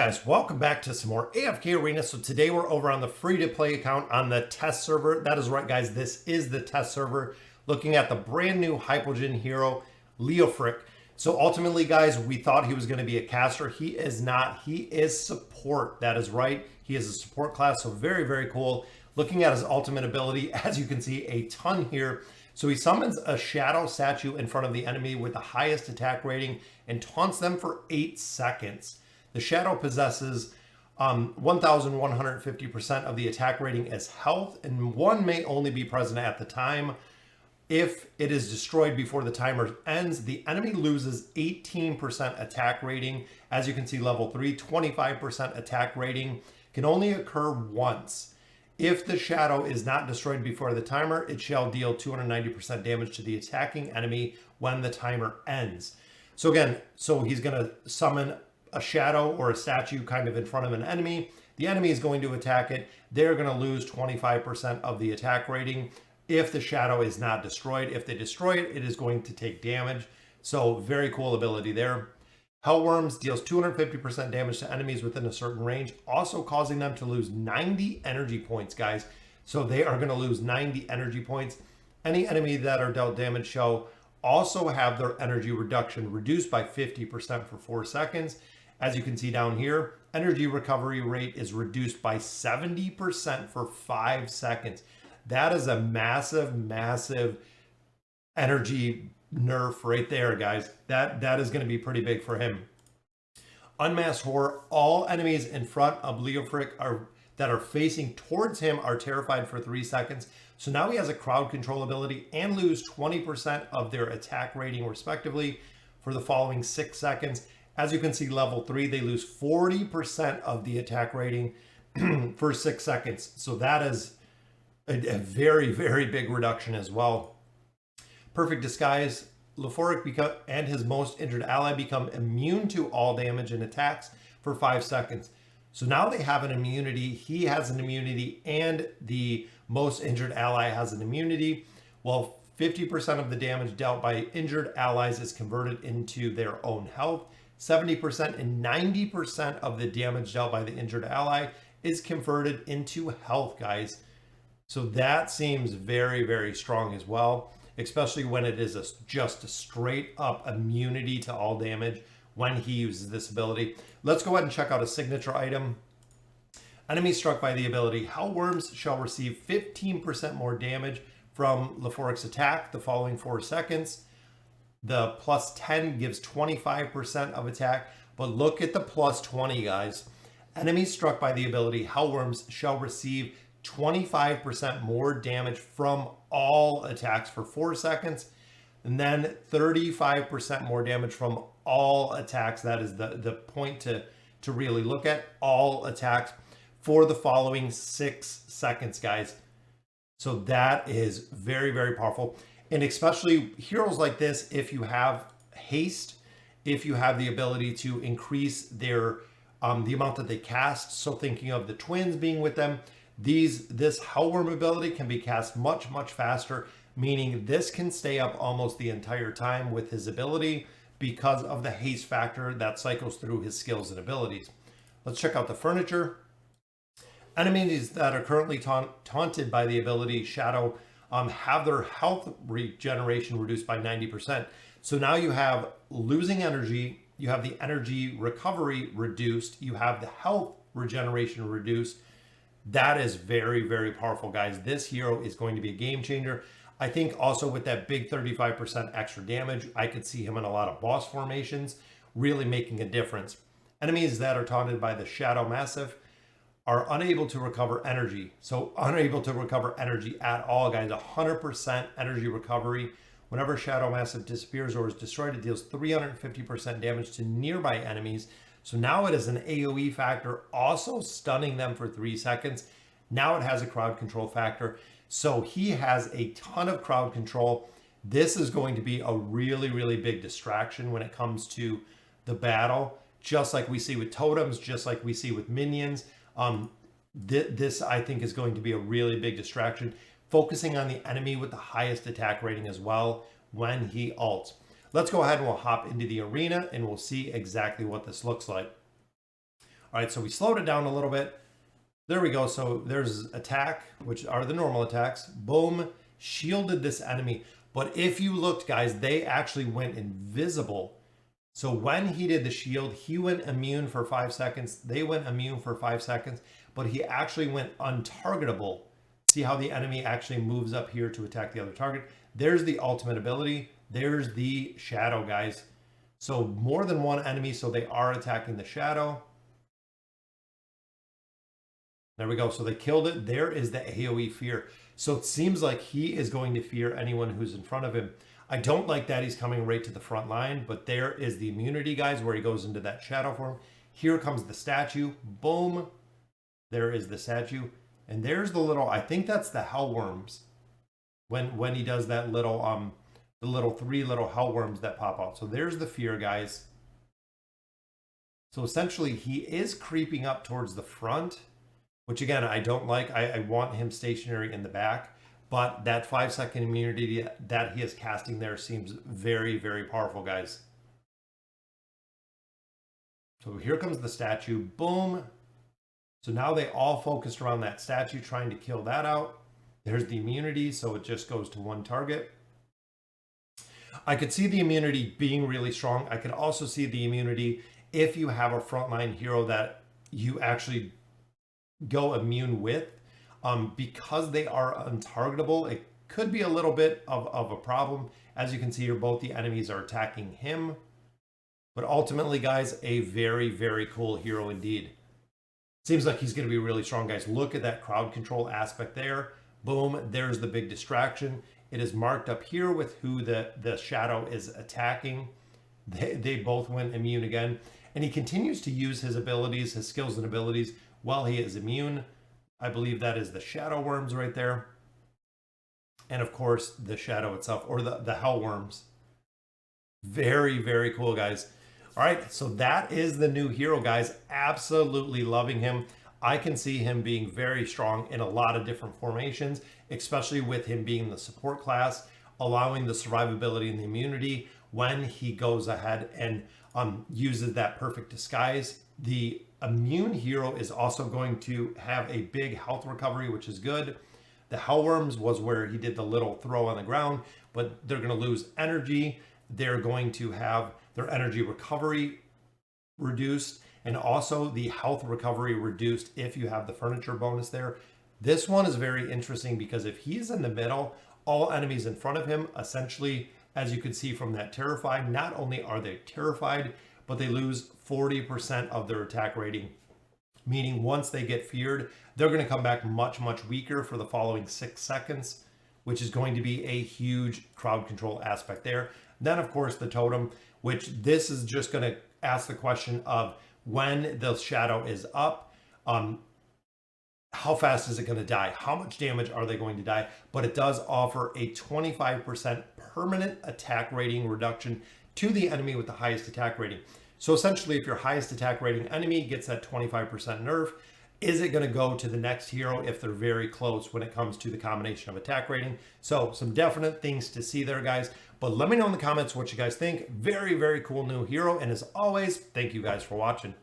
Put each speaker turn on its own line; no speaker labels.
Guys, welcome back to some more AFK Arena. So today we're over on the free-to-play account on the test server. That is right, guys. This is the test server, looking at the brand new Hypogean hero, Leofric. So ultimately, guys, we thought he was going to be a caster. He is not. He is support. That is right. He is a support class, so very, very cool. Looking at his ultimate ability, as you can see, a ton here. So he summons a shadow statue in front of the enemy with the highest attack rating and taunts them for 8 seconds. The shadow possesses 1,150% of the attack rating as health, and one may only be present at the time. If it is destroyed before the timer ends, the enemy loses 18% attack rating. As you can see, level 3, 25% attack rating can only occur once. If the shadow is not destroyed before the timer, it shall deal 290% damage to the attacking enemy when the timer ends. So again, he's going to summon a shadow or a statue kind of in front of an enemy. The enemy is going to attack it. They're going to lose 25% of the attack rating if the shadow is not destroyed. If they destroy it, it is going to take damage. So very cool ability there. Hellworms deals 250% damage to enemies within a certain range, also causing them to lose 90 energy points, guys. So they are going to lose 90 energy points. Any enemy that are dealt damage shall also have their energy reduction reduced by 50% for 4 seconds. As you can see down here, energy recovery rate is reduced by 70% for 5 seconds. That is a massive, massive energy nerf right there, guys. That is going to be pretty big for him. Unmasked Horror. All enemies in front of Leofric that are facing towards him are terrified for 3 seconds. So now he has a crowd control ability and lose 20% of their attack rating respectively for the following 6 seconds. As you can see, level 3, they lose 40% of the attack rating for 6 seconds. So that is a very, very big reduction as well. Perfect Disguise. Leofric and his most injured ally become immune to all damage and attacks for 5 seconds. So now they have an immunity. He has an immunity and the most injured ally has an immunity. Well, 50% of the damage dealt by injured allies is converted into their own health. 70% and 90% of the damage dealt by the injured ally is converted into health, guys. So that seems very, very strong as well, especially when it is just a straight up immunity to all damage when he uses this ability. Let's go ahead and check out a signature item. Enemies struck by the ability Hellworms shall receive 15% more damage from Leofric's attack the following 4 seconds. The plus 10 gives 25% of attack, but look at the plus 20, guys. Enemies struck by the ability Hellworms shall receive 25% more damage from all attacks for 4 seconds, and then 35% more damage from all attacks. That is the point to really look at, all attacks for the following 6 seconds, guys. So that is very, very powerful. And especially heroes like this, if you have haste, if you have the ability to increase their the amount that they cast. So thinking of the twins being with them, this Hellworm ability can be cast much, much faster, meaning this can stay up almost the entire time with his ability because of the haste factor that cycles through his skills and abilities. Let's check out the furniture. Enemies that are currently taunted by the ability Shadow have their health regeneration reduced by 90%. So now you have losing energy, you have the energy recovery reduced, you have the health regeneration reduced. That is very, very powerful, guys. This hero is going to be a game changer. I think also with that big 35% extra damage, I could see him in a lot of boss formations, really making a difference. Enemies that are taunted by the Shadow Massive are unable to recover energy. So unable to recover energy at all, guys. 100% energy recovery. Whenever Shadow Massive disappears or is destroyed, it deals 350% damage to nearby enemies. So now it is an AoE factor, also stunning them for 3 seconds. Now it has a crowd control factor. So he has a ton of crowd control. This is going to be a really, really big distraction when it comes to the battle, just like we see with totems, just like we see with minions. This I think is going to be a really big distraction, focusing on the enemy with the highest attack rating as well when he ults. Let's go ahead and we'll hop into the arena and we'll see exactly what this looks like. All right, so we slowed it down a little bit. There we go. So there's attack, which are the normal attacks. Boom, shielded this enemy. But if you looked, guys, they actually went invisible. So when he did the shield, he went immune for 5 seconds. They went immune for 5 seconds, but he actually went untargetable. See how the enemy actually moves up here to attack the other target. There's the ultimate ability. There's the shadow, guys. So more than one enemy, so they are attacking the shadow. There we go. So they killed it. There is the AoE fear. So it seems like he is going to fear anyone who's in front of him. I don't like that he's coming right to the front line, but there is the immunity, guys, where he goes into that shadow form. Here comes the statue. Boom. There is the statue. And there's the little, I think that's the hellworms. When he does that little, the three little hellworms that pop out. So there's the fear, guys. So essentially he is creeping up towards the front, which again, I don't like. I want him stationary in the back, but that 5 second immunity that he is casting there seems very, very powerful, guys. So here comes the statue. Boom. So now they all focused around that statue, trying to kill that out. There's the immunity, so it just goes to one target. I could see the immunity being really strong. I could also see the immunity if you have a frontline hero that you actually go immune with. Because they are untargetable, it could be a little bit of a problem. As you can see here, both the enemies are attacking him. But ultimately, guys, a very, very cool hero indeed. Seems like he's going to be really strong, guys. Look at that crowd control aspect there. Boom, there's the big distraction. It is marked up here with who the shadow is attacking. They both went immune again. And he continues to use his abilities, his skills and abilities while he is immune. I believe that is the shadow worms right there. And of course, the shadow itself, or the hell worms. Very, very cool, guys. All right, so that is the new hero, guys. Absolutely loving him. I can see him being very strong in a lot of different formations, especially with him being the support class, allowing the survivability and the immunity when he goes ahead and uses that perfect disguise. The immune hero is also going to have a big health recovery, which is good. The hellworms was where he did the little throw on the ground, but they're going to lose energy. They're going to have their energy recovery reduced, and also the health recovery reduced if you have the furniture bonus there. This one is very interesting because if he's in the middle, all enemies in front of him, essentially, as you can see from that terrified, not only are they terrified, but they lose 40% of their attack rating. Meaning once they get feared, they're going to come back much, much weaker for the following 6 seconds, which is going to be a huge crowd control aspect there. Then, of course, the totem, which this is just going to ask the question of when the shadow is up, how fast is it going to die? How much damage are they going to die? But it does offer a 25% permanent attack rating reduction to the enemy with the highest attack rating. So essentially, if your highest attack rating enemy gets that 25% nerf, is it going to go to the next hero if they're very close when it comes to the combination of attack rating? So some definite things to see there, guys. But let me know in the comments what you guys think. Very, very cool new hero. And as always, thank you guys for watching.